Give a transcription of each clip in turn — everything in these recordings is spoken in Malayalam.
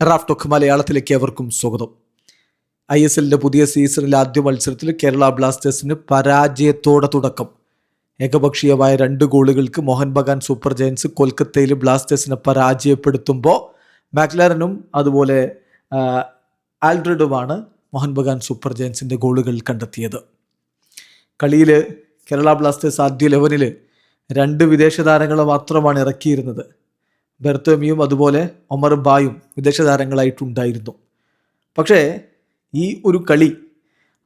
റാഫ് ടോക്ക് മലയാളത്തിലേക്ക് അവർക്കും സ്വാഗതം. ISLന്റെ പുതിയ സീസണിലെ ആദ്യ മത്സരത്തിൽ കേരള ബ്ലാസ്റ്റേഴ്സിന് പരാജയത്തോടെ തുടക്കം. ഏകപക്ഷീയമായ 2 ഗോളുകൾക്ക് മോഹൻ ബഗാൻ സൂപ്പർ ജയൻസ് കൊൽക്കത്തയിൽ ബ്ലാസ്റ്റേഴ്സിനെ പരാജയപ്പെടുത്തുമ്പോൾ മാക്ലാരനും അതുപോലെ ആൽഡ്രിഡുമാണ് മോഹൻ ബഗാൻ സൂപ്പർ ജയൻസിൻ്റെ ഗോളുകൾ കണ്ടെത്തിയത്. കളിയിൽ കേരള ബ്ലാസ്റ്റേഴ്സ് ആദ്യ 11-ൽ 2 വിദേശ താരങ്ങളെ മാത്രമാണ് ഇറക്കിയിരുന്നത്. ബെർത്തോമിയും അതുപോലെ ഒമർ ബായും വിദേശ താരങ്ങളായിട്ടുണ്ടായിരുന്നു. പക്ഷേ ഈ ഒരു കളി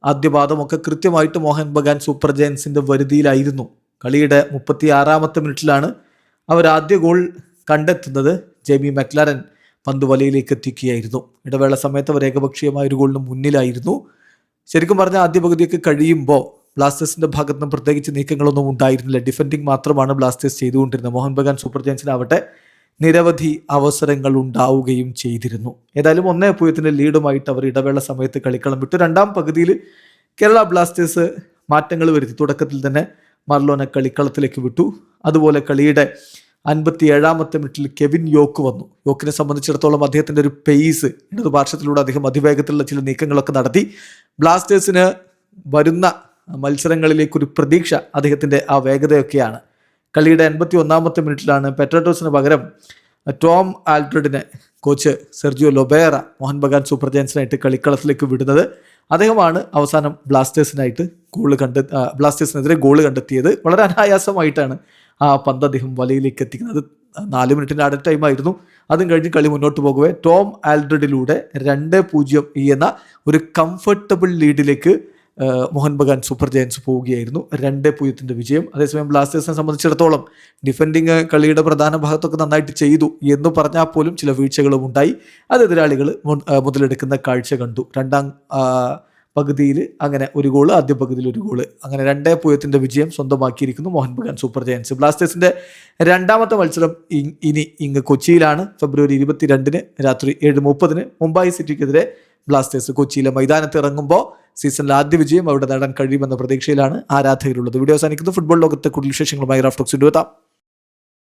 ആദ്യപാദമൊക്കെ കൃത്യമായിട്ട് മോഹൻ ബഗാൻ സൂപ്പർ ജയൻസിൻ്റെ വരുതിയിലായിരുന്നു. കളിയുടെ 36-ാമത്തെ മിനിറ്റിലാണ് അവർ ആദ്യ ഗോൾ കണ്ടെത്തുന്നത്. ജെയ്മി മക്ലാരൻ പന്ത് വലയിലേക്ക് എത്തിക്കുകയായിരുന്നു. ഇടവേള സമയത്ത് അവർ ഏകപക്ഷീയമായ ഒരു ഗോളിന് മുന്നിലായിരുന്നു. ശരിക്കും പറഞ്ഞാൽ ആദ്യ പകുതിയൊക്കെ കഴിയുമ്പോൾ ബ്ലാസ്റ്റേഴ്സിൻ്റെ ഭാഗത്ത് നിന്ന് പ്രത്യേകിച്ച് നീക്കങ്ങളൊന്നും ഉണ്ടായിരുന്നില്ല. ഡിഫെൻഡിങ് മാത്രമാണ് ബ്ലാസ്റ്റേഴ്സ് ചെയ്തുകൊണ്ടിരുന്നത്. മോഹൻ ബഗാൻ സൂപ്പർ ജയൻസിനാവട്ടെ നിരവധി അവസരങ്ങൾ ഉണ്ടാവുകയും ചെയ്തിരുന്നു. ഏതായാലും 1-0 ലീഡുമായിട്ട് അവർ ഇടവേള സമയത്ത് കളിക്കളം വിട്ടു. 2ാം പകുതിയിൽ കേരള ബ്ലാസ്റ്റേഴ്സ് മാറ്റങ്ങൾ വരുത്തി. തുടക്കത്തിൽ തന്നെ മർലോനെ കളിക്കളത്തിലേക്ക് വിട്ടു. അതുപോലെ കളിയുടെ 57-ാമത്തെ മിനിറ്റിൽ കെവിൻ യോക്ക് വന്നു. യോക്കിനെ സംബന്ധിച്ചിടത്തോളം അദ്ദേഹത്തിൻ്റെ ഒരു പേസ്, ഇടതുപാർശ്വത്തിലൂടെ അദ്ദേഹം അതിവേഗത്തിലുള്ള ചില നീക്കങ്ങളൊക്കെ നടത്തി. ബ്ലാസ്റ്റേഴ്സിന് വരുന്ന മത്സരങ്ങളിലേക്കൊരു പ്രതീക്ഷ അദ്ദേഹത്തിൻ്റെ ആ വേഗതയൊക്കെയാണ്. കളിയുടെ 81-ാമത്തെ മിനിറ്റിലാണ് പെട്രാറ്റോസിന് പകരം ടോം ആൽഡ്രിഡിനെ coach Sergio Lobera Mohun Bagan super ജയൻസിനായിട്ട് കളിക്കളത്തിലേക്ക് വിടുന്നത്. അദ്ദേഹമാണ് അവസാനം ബ്ലാസ്റ്റേഴ്സിനെതിരെ ഗോൾ കണ്ടെത്തിയത്. വളരെ അനായാസമായിട്ടാണ് ആ പന്ത് അദ്ദേഹം വലയിലേക്ക് എത്തിക്കുന്നത്. 4 മിനിറ്റിൻ്റെ അഡ ടൈമായിരുന്നു. അതും കഴിഞ്ഞ് കളി മുന്നോട്ട് പോകവേ ടോം ആൽഡ്രിഡിലൂടെ 2-0 എന്ന ഒരു കംഫർട്ടബിൾ ലീഡിലേക്ക് മോഹൻ ബഗാൻ സൂപ്പർ ജയൻസ് പോവുകയായിരുന്നു. 2-0 വിജയം. അതേസമയം ബ്ലാസ്റ്റേഴ്സിനെ സംബന്ധിച്ചിടത്തോളം ഡിഫെൻഡിങ് കളിയുടെ പ്രധാന ഭാഗത്തൊക്കെ നന്നായിട്ട് ചെയ്തു എന്ന് പറഞ്ഞാൽ പോലും ചില വീഴ്ചകളും ഉണ്ടായി. അത് എതിരാളികൾ മുതലെടുക്കുന്ന കാഴ്ച കണ്ടു. 2ാം പകുതിയിൽ അങ്ങനെ ഒരു ഗോള്, ആദ്യ പകുതിയിൽ ഒരു ഗോള്, അങ്ങനെ 2-0 വിജയം സ്വന്തമാക്കിയിരിക്കുന്നു മോഹൻ ബഗാൻ സൂപ്പർ ജയൻസ്. ബ്ലാസ്റ്റേഴ്സിൻ്റെ 2ാമത്തെ മത്സരം ഇങ്ങ് കൊച്ചിയിലാണ്. ഫെബ്രുവരി 22-ന് രാത്രി 7:30 മുംബൈ സിറ്റിക്കെതിരെ ബ്ലാസ്റ്റേഴ്സ് കൊച്ചിയിലെ മൈതാനത്ത് ഇറങ്ങുമ്പോൾ സീസണിലെ ആദ്യ വിജയം അവിടെ നേടാൻ കഴിയുമെന്ന പ്രതീക്ഷയിലാണ് ആരാധകരുള്ളത്. വീഡിയോ അവസാനിക്കുന്നു. ഫുട്ബോൾ ലോകത്തെ കൂടുതൽ വിശേഷങ്ങളുമായി റാഫ് ടോക്സ് എത്താം.